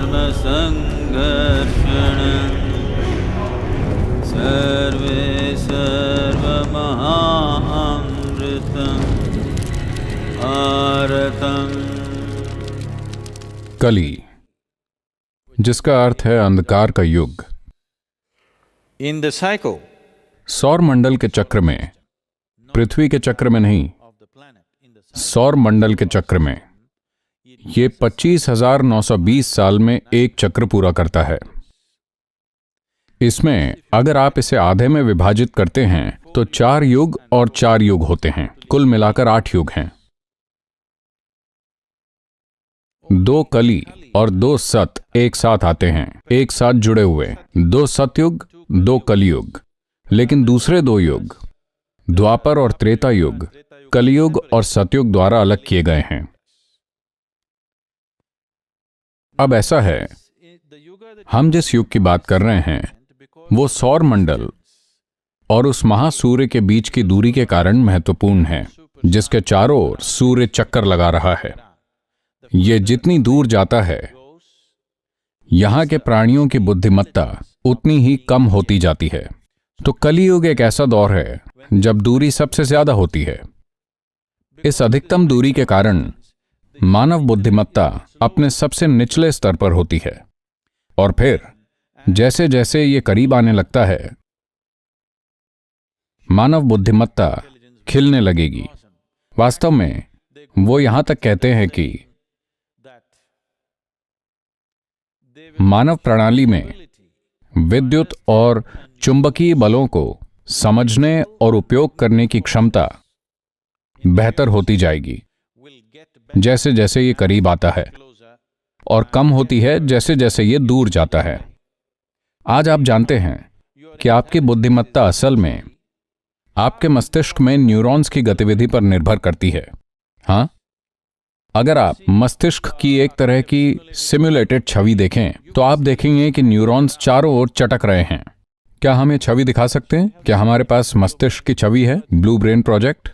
धर्मसङ्घर्षणं सर्वे सर्वमहामृतम् आरतम्। कली, जिसका अर्थ है अंधकार का युग। In the cycle, सौर मंडल के चक्र में, पृथ्वी के चक्र में नहीं, सौर मंडल के चक्र में, ये 25,920 साल में एक चक्र पूरा करता है। इसमें अगर आप इसे आधे में विभाजित करते हैं तो 4 युग और 4 युग होते हैं, कुल मिलाकर 8 युग हैं। 2 कली और 2 सत एक साथ आते हैं, एक साथ जुड़े हुए। 2 सतयुग, 2 कलयुग। लेकिन दूसरे 2 युग, द्वापर और त्रेता युग, कलयुग और सतयुग द्वारा अलग किए गए हैं। अब ऐसा है, हम जिस युग की बात कर रहे हैं वो सौर मंडल और उस महासूर्य के बीच की दूरी के कारण महत्वपूर्ण है, जिसके चारों ओर सूर्य चक्कर लगा रहा है। ये जितनी दूर जाता है, यहां के प्राणियों की बुद्धिमत्ता उतनी ही कम होती जाती है। तो कलियुग एक ऐसा दौर है जब दूरी सबसे ज्यादा होती है। इस अधिकतम दूरी के कारण मानव बुद्धिमत्ता अपने सबसे निचले स्तर पर होती है, और फिर जैसे जैसे ये करीब आने लगता है, मानव बुद्धिमत्ता खिलने लगेगी। वास्तव में वो यहां तक कहते हैं कि मानव प्रणाली में विद्युत और चुंबकीय बलों को समझने और उपयोग करने की क्षमता बेहतर होती जाएगी जैसे जैसे ये करीब आता है, और कम होती है जैसे जैसे ये दूर जाता है। आज आप जानते हैं कि आपकी बुद्धिमत्ता असल में आपके मस्तिष्क में न्यूरॉन्स की गतिविधि पर निर्भर करती है। हाँ, अगर आप मस्तिष्क की एक तरह की सिमुलेटेड छवि देखें तो आप देखेंगे कि न्यूरॉन्स चारों ओर चटक रहे हैं। क्या हम ये छवि दिखा सकते हैं? क्या हमारे पास मस्तिष्क की छवि है, ब्लू ब्रेन प्रोजेक्ट?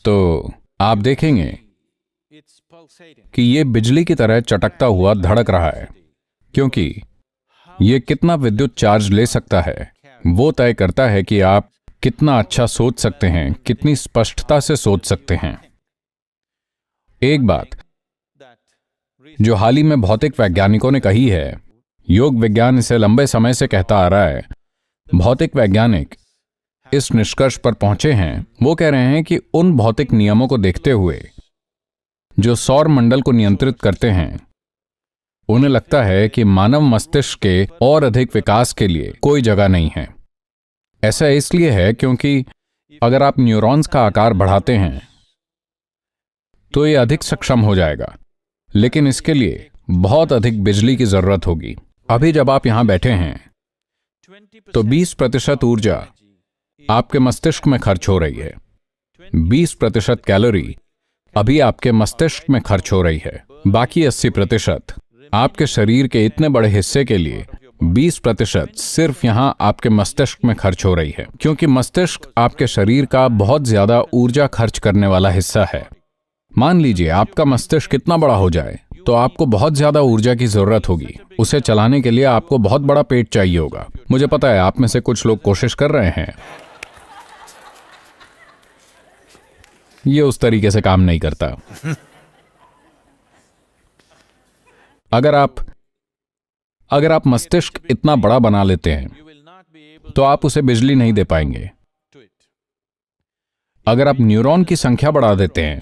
तो आप देखेंगे कि ये बिजली की तरह चटकता हुआ धड़क रहा है, क्योंकि ये कितना विद्युत चार्ज ले सकता है वो तय करता है कि आप कितना अच्छा सोच सकते हैं, कितनी स्पष्टता से सोच सकते हैं। एक बात जो हाल ही में भौतिक वैज्ञानिकों ने कही है, योग विज्ञान इसे लंबे समय से कहता आ रहा है, भौतिक वैज्ञानिक इस निष्कर्ष पर पहुंचे हैं। वो कह रहे हैं कि उन भौतिक नियमों को देखते हुए जो सौर मंडल को नियंत्रित करते हैं, उन्हें लगता है कि मानव मस्तिष्क के और अधिक विकास के लिए कोई जगह नहीं है। ऐसा इसलिए है क्योंकि अगर आप न्यूरॉन्स का आकार बढ़ाते हैं तो ये अधिक सक्षम हो जाएगा, लेकिन इसके लिए बहुत अधिक बिजली की जरूरत होगी। अभी जब आप यहां बैठे हैं तो 20% ऊर्जा आपके मस्तिष्क में खर्च हो रही है, 20% कैलोरी अभी आपके मस्तिष्क में खर्च हो रही है। बाकी 80% आपके शरीर के इतने बड़े हिस्से के लिए 20% सिर्फ यहां आपके मस्तिष्क में खर्च हो रही है, क्योंकि मस्तिष्क आपके शरीर का बहुत ज्यादा ऊर्जा खर्च करने वाला हिस्सा है। मान लीजिए आपका मस्तिष्क कितना बड़ा हो जाए तो आपको बहुत ज्यादा ऊर्जा की जरूरत होगी। उसे चलाने के लिए आपको बहुत बड़ा पेट चाहिए होगा। मुझे पता है आप में से कुछ लोग कोशिश कर रहे हैं। ये उस तरीके से काम नहीं करता। अगर आप मस्तिष्क इतना बड़ा बना लेते हैं तो आप उसे बिजली नहीं दे पाएंगे। अगर आप न्यूरॉन की संख्या बढ़ा देते हैं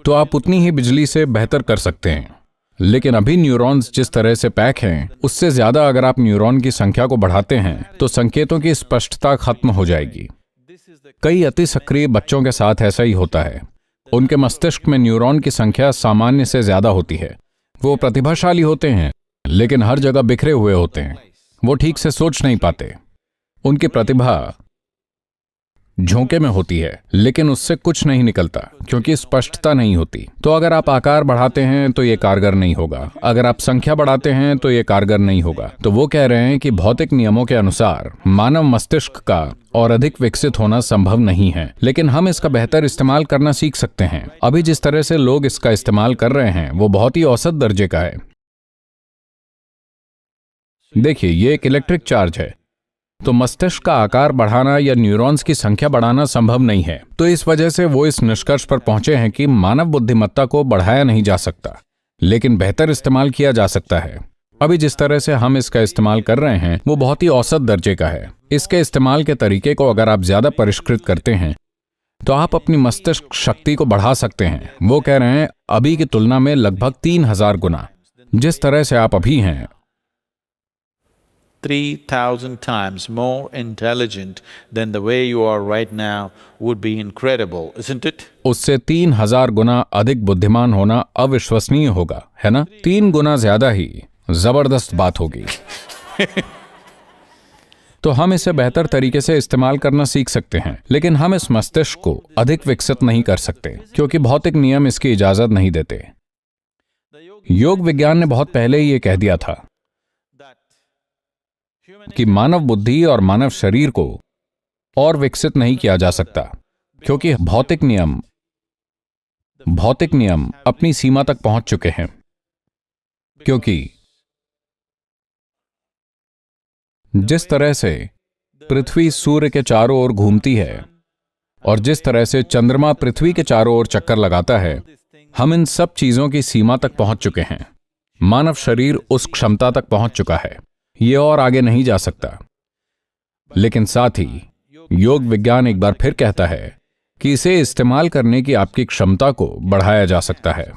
तो आप उतनी ही बिजली से बेहतर कर सकते हैं। लेकिन अभी न्यूरॉन्स जिस तरह से पैक हैं, उससे ज्यादा अगर आप न्यूरॉन की संख्या को बढ़ाते हैं तो संकेतों की स्पष्टता खत्म हो जाएगी। कई अति सक्रिय बच्चों के साथ ऐसा ही होता है। उनके मस्तिष्क में न्यूरॉन की संख्या सामान्य से ज्यादा होती है। वो प्रतिभाशाली होते हैं, लेकिन हर जगह बिखरे हुए होते हैं। वो ठीक से सोच नहीं पाते। उनकी प्रतिभा झोंके में होती है, लेकिन उससे कुछ नहीं निकलता क्योंकि स्पष्टता नहीं होती। तो अगर आप आकार बढ़ाते हैं तो ये कारगर नहीं होगा, अगर आप संख्या बढ़ाते हैं तो ये कारगर नहीं होगा। तो वो कह रहे हैं कि भौतिक नियमों के अनुसार मानव मस्तिष्क का और अधिक विकसित होना संभव नहीं है, लेकिन हम इसका बेहतर इस्तेमाल करना सीख सकते हैं। अभी जिस तरह से लोग इसका इस्तेमाल कर रहे हैं वो बहुत ही औसत दर्जे का है। देखिए, ये एक इलेक्ट्रिक चार्ज है, तो मस्तिष्क का आकार बढ़ाना या न्यूरॉन्स की संख्या बढ़ाना संभव नहीं है। तो इस वजह से वो इस निष्कर्ष पर पहुंचे हैं कि मानव बुद्धिमत्ता को बढ़ाया नहीं जा सकता, लेकिन बेहतर इस्तेमाल किया जा सकता है। अभी जिस तरह से हम इसका इस्तेमाल कर रहे हैं वो बहुत ही औसत दर्जे का है। इसके इस्तेमाल के तरीके को अगर आप ज्यादा परिष्कृत करते हैं तो आप अपनी मस्तिष्क शक्ति को बढ़ा सकते हैं। वो कह रहे हैं अभी की तुलना में लगभग 3000 गुना। जिस तरह से आप अभी हैं 3,000 times more intelligent than the way you are right now would be incredible, isn't it? उससे 3000 गुना अधिक बुद्धिमान होना अविश्वसनीय होगा, है ना? 3 गुना ज्यादा ही जबरदस्त बात होगी। तो हम इसे बेहतर तरीके से इस्तेमाल करना सीख सकते हैं, लेकिन हम इस मस्तिष्क को अधिक विकसित नहीं कर सकते क्योंकि भौतिक नियम इसकी इजाजत नहीं देते। योग विज्ञान ने बहुत पहले ही ये कह दिया था कि मानव बुद्धि और मानव शरीर को और विकसित नहीं किया जा सकता क्योंकि भौतिक नियम अपनी सीमा तक पहुंच चुके हैं। क्योंकि जिस तरह से पृथ्वी सूर्य के चारों ओर घूमती है और जिस तरह से चंद्रमा पृथ्वी के चारों ओर चक्कर लगाता है, हम इन सब चीजों की सीमा तक पहुंच चुके हैं। मानव शरीर उस क्षमता तक पहुंच चुका है, ये और आगे नहीं जा सकता। लेकिन साथ ही योग विज्ञान एक बार फिर कहता है कि इसे इस्तेमाल करने की आपकी क्षमता को बढ़ाया जा सकता है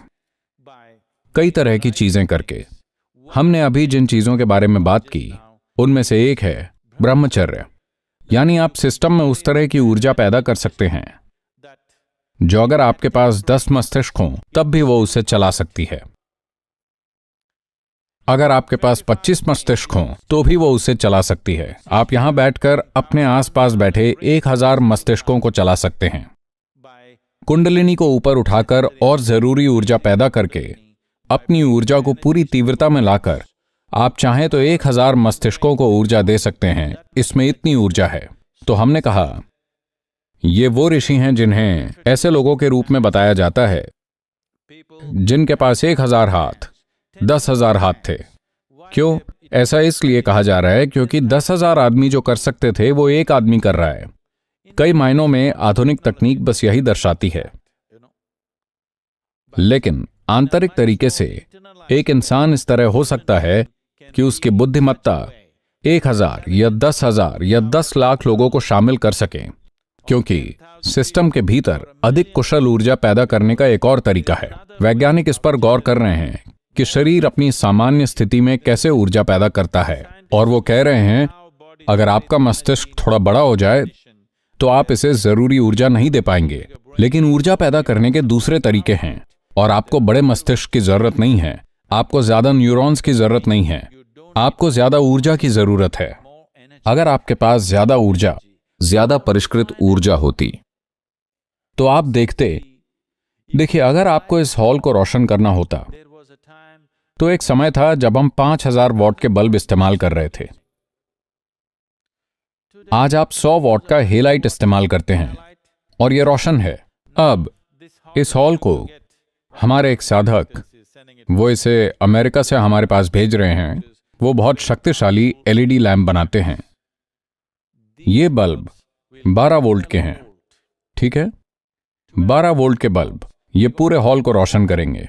कई तरह की चीजें करके। हमने अभी जिन चीजों के बारे में बात की उनमें से एक है ब्रह्मचर्य, यानी आप सिस्टम में उस तरह की ऊर्जा पैदा कर सकते हैं जो अगर आपके पास 10 मस्तिष्क हों तब भी वो उसे चला सकती है। अगर आपके पास 25 मस्तिष्क हों तो भी वो उसे चला सकती है। आप यहां बैठकर अपने आसपास बैठे 1000 मस्तिष्कों को चला सकते हैं। कुंडलिनी को ऊपर उठाकर और जरूरी ऊर्जा पैदा करके अपनी ऊर्जा को पूरी तीव्रता में लाकर आप चाहें तो 1000 मस्तिष्कों को ऊर्जा दे सकते हैं। इसमें इतनी ऊर्जा है। तो हमने कहा ये वो ऋषि हैं जिन्हें ऐसे लोगों के रूप में बताया जाता है जिनके पास 1000 हाथ 10,000 हाथ थे। क्यों? ऐसा इसलिए कहा जा रहा है क्योंकि 10,000 आदमी जो कर सकते थे वो एक आदमी कर रहा है। कई मायनों में आधुनिक तकनीक बस यही दर्शाती है। लेकिन आंतरिक तरीके से एक इंसान इस तरह हो सकता है कि उसकी बुद्धिमत्ता 1000 या 10,000 या 10 लाख लोगों को शामिल कर सके, क्योंकि सिस्टम के भीतर अधिक कुशल ऊर्जा पैदा करने का एक और तरीका है। वैज्ञानिक इस पर गौर कर रहे हैं कि शरीर अपनी सामान्य स्थिति में कैसे ऊर्जा पैदा करता है, और वो कह रहे हैं अगर आपका मस्तिष्क थोड़ा बड़ा हो जाए तो आप इसे जरूरी ऊर्जा नहीं दे पाएंगे। लेकिन ऊर्जा पैदा करने के दूसरे तरीके हैं, और आपको बड़े मस्तिष्क की जरूरत नहीं है, आपको ज्यादा न्यूरॉन्स की जरूरत नहीं है, आपको ज्यादा ऊर्जा की जरूरत है। अगर आपके पास ज्यादा ऊर्जा, ज्यादा परिष्कृत ऊर्जा होती तो आप देखिए अगर आपको इस हॉल को रोशन करना होता तो एक समय था जब हम 5000 वॉट के बल्ब इस्तेमाल कर रहे थे। आज आप 100 वॉट का हेलाइट इस्तेमाल करते हैं और यह रोशन है। अब इस हॉल को हमारे एक साधक, वो इसे अमेरिका से हमारे पास भेज रहे हैं, वो बहुत शक्तिशाली एलईडी लैंप बनाते हैं। ये बल्ब 12 वोल्ट के हैं, ठीक है? 12 वोल्ट के बल्ब ये पूरे हॉल को रोशन करेंगे।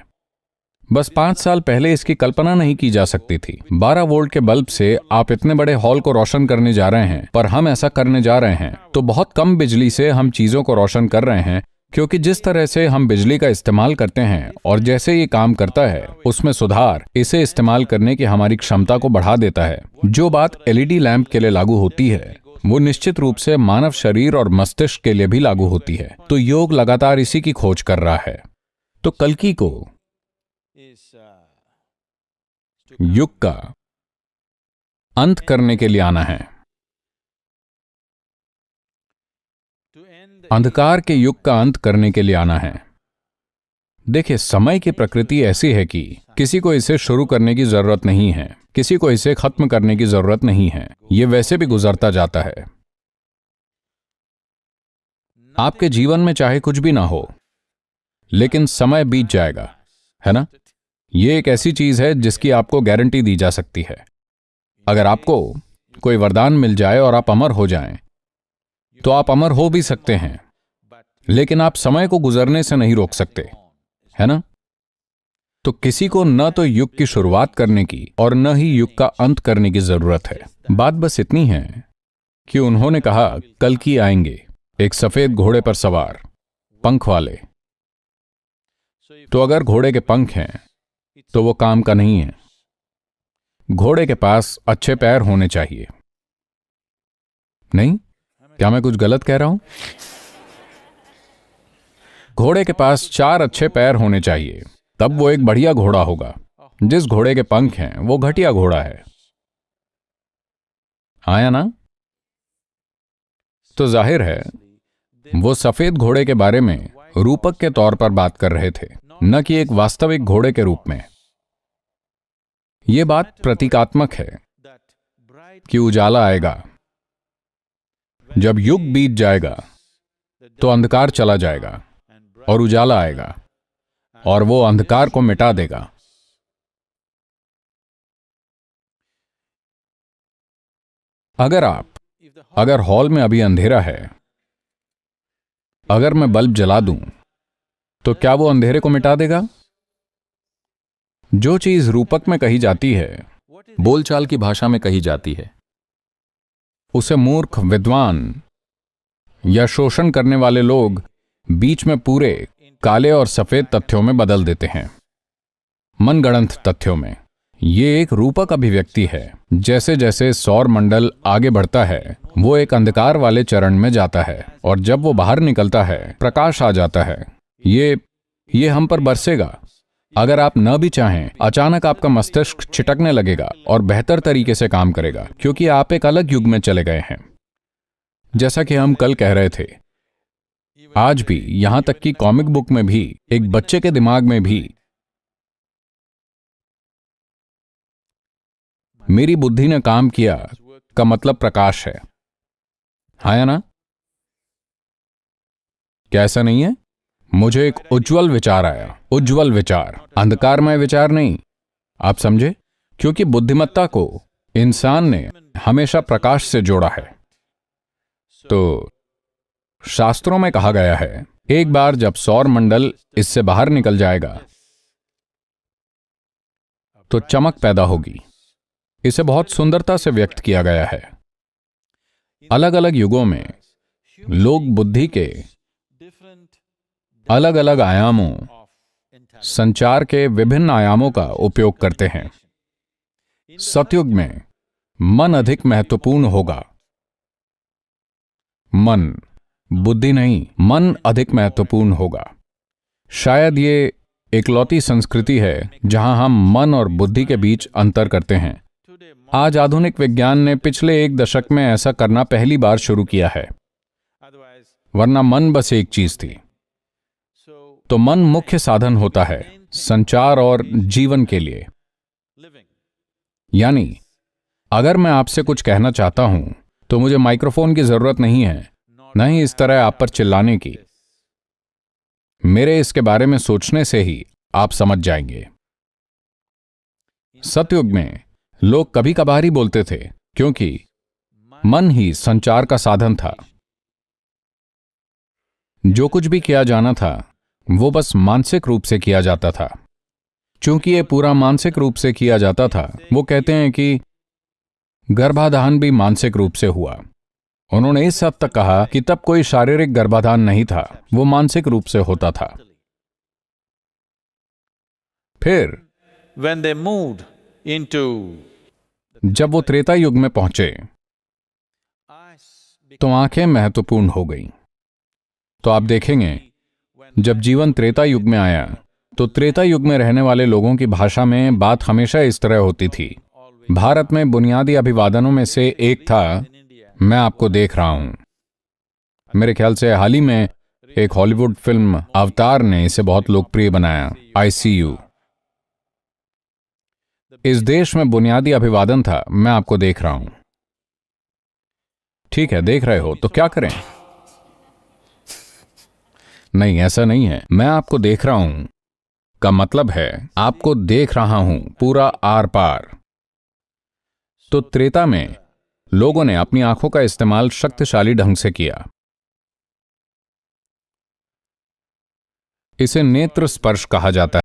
बस 5 साल पहले इसकी कल्पना नहीं की जा सकती थी। 12 वोल्ट के बल्ब से आप इतने बड़े हॉल को रोशन करने जा रहे हैं, पर हम ऐसा करने जा रहे हैं तो बहुत कम बिजली से हम चीजों को रोशन कर रहे हैं, क्योंकि जिस तरह से हम बिजली का इस्तेमाल करते हैं और जैसे ये काम करता है उसमें सुधार इसे इस्तेमाल करने की हमारी क्षमता को बढ़ा देता है। जो बात एलईडी लैंप के लिए लागू होती है वो निश्चित रूप से मानव शरीर और मस्तिष्क के लिए भी लागू होती है। तो योग लगातार इसी की खोज कर रहा है। तो कल्कि को युग का अंत करने के लिए आना है। अंधकार के युग का अंत करने के लिए आना है। देखिए, समय की प्रकृति ऐसी है कि किसी को इसे शुरू करने की जरूरत नहीं है, किसी को इसे खत्म करने की जरूरत नहीं है। यह वैसे भी गुजरता जाता है। आपके जीवन में चाहे कुछ भी ना हो, लेकिन समय बीत जाएगा, है ना? यह एक ऐसी चीज है जिसकी आपको गारंटी दी जा सकती है। अगर आपको कोई वरदान मिल जाए और आप अमर हो जाएं, तो आप अमर हो भी सकते हैं, लेकिन आप समय को गुजरने से नहीं रोक सकते, है ना? तो किसी को न तो युग की शुरुआत करने की और न ही युग का अंत करने की जरूरत है। बात बस इतनी है कि उन्होंने कहा कल्कि आएंगे, एक सफेद घोड़े पर सवार, पंख वाले। तो अगर घोड़े के पंख हैं तो वो काम का नहीं है। घोड़े के पास अच्छे पैर होने चाहिए। नहीं? क्या मैं कुछ गलत कह रहा हूं? घोड़े के पास 4 अच्छे पैर होने चाहिए, तब वो एक बढ़िया घोड़ा होगा। जिस घोड़े के पंख हैं वो घटिया घोड़ा है। आया ना? तो जाहिर है वो सफेद घोड़े के बारे में रूपक के तौर पर बात कर रहे थे, न कि एक वास्तविक घोड़े के रूप में। यह बात प्रतीकात्मक है कि उजाला आएगा। जब युग बीत जाएगा तो अंधकार चला जाएगा और उजाला आएगा और वो अंधकार को मिटा देगा। अगर हॉल में अभी अंधेरा है, अगर मैं बल्ब जला दूं, तो क्या वो अंधेरे को मिटा देगा? जो चीज रूपक में कही जाती है, बोलचाल की भाषा में कही जाती है, उसे मूर्ख, विद्वान या शोषण करने वाले लोग बीच में पूरे काले और सफेद तथ्यों में बदल देते हैं, मनगढ़ंत तथ्यों में। ये एक रूपक अभिव्यक्ति है। जैसे जैसे सौर मंडल आगे बढ़ता है, वो एक अंधकार वाले चरण में जाता है, और जब वो बाहर निकलता है, प्रकाश आ जाता है। ये हम पर बरसेगा। अगर आप न भी चाहें, अचानक आपका मस्तिष्क छिटकने लगेगा और बेहतर तरीके से काम करेगा, क्योंकि आप एक अलग युग में चले गए हैं। जैसा कि हम कल कह रहे थे, आज भी, यहां तक कि कॉमिक बुक में भी, एक बच्चे के दिमाग में भी मेरी बुद्धि ने काम किया का मतलब प्रकाश है। हाँ ना? क्या ऐसा नहीं है? मुझे एक उज्जवल विचार आया। उज्जवल विचार, अंधकारमय विचार नहीं। आप समझे? क्योंकि बुद्धिमत्ता को इंसान ने हमेशा प्रकाश से जोड़ा है। तो शास्त्रों में कहा गया है, एक बार जब सौर मंडल इससे बाहर निकल जाएगा तो चमक पैदा होगी। इसे बहुत सुंदरता से व्यक्त किया गया है। अलग अलग युगों में लोग बुद्धि के अलग अलग आयामों, संचार के विभिन्न आयामों का उपयोग करते हैं। सतयुग में मन अधिक महत्वपूर्ण होगा। मन, बुद्धि नहीं, मन अधिक महत्वपूर्ण होगा। शायद ये एकलौती संस्कृति है जहां हम मन और बुद्धि के बीच अंतर करते हैं। आज आधुनिक विज्ञान ने पिछले 1 दशक में ऐसा करना पहली बार शुरू किया है, वरना मन बस एक चीज थी। तो मन मुख्य साधन होता है संचार और जीवन के लिए। यानी अगर मैं आपसे कुछ कहना चाहता हूं तो मुझे माइक्रोफोन की जरूरत नहीं है, न ही इस तरह आप पर चिल्लाने की। मेरे इसके बारे में सोचने से ही आप समझ जाएंगे। सतयुग में लोग कभी कभार ही बोलते थे, क्योंकि मन ही संचार का साधन था। जो कुछ भी किया जाना था वो बस मानसिक रूप से किया जाता था। चूंकि ये पूरा मानसिक रूप से किया जाता था, वो कहते हैं कि गर्भाधान भी मानसिक रूप से हुआ। उन्होंने इस हद तक कहा कि तब कोई शारीरिक गर्भाधान नहीं था, वो मानसिक रूप से होता था। फिर When they moved into जब वो त्रेता युग में पहुंचे तो आंखें महत्वपूर्ण हो गईं। तो आप देखेंगे, जब जीवन त्रेता युग में आया तो त्रेता युग में रहने वाले लोगों की भाषा में बात हमेशा इस तरह होती थी। भारत में बुनियादी अभिवादनों में से एक था, मैं आपको देख रहा हूं। मेरे ख्याल से हाल ही में एक हॉलीवुड फिल्म अवतार ने इसे बहुत लोकप्रिय बनाया, ICU। इस देश में बुनियादी अभिवादन था, मैं आपको देख रहा हूं। ठीक है, देख रहे हो तो क्या करें? नहीं, ऐसा नहीं है। मैं आपको देख रहा हूं का मतलब है आपको देख रहा हूं पूरा आर पार। तो त्रेता में लोगों ने अपनी आंखों का इस्तेमाल शक्तिशाली ढंग से किया। इसे नेत्र स्पर्श कहा जाता है।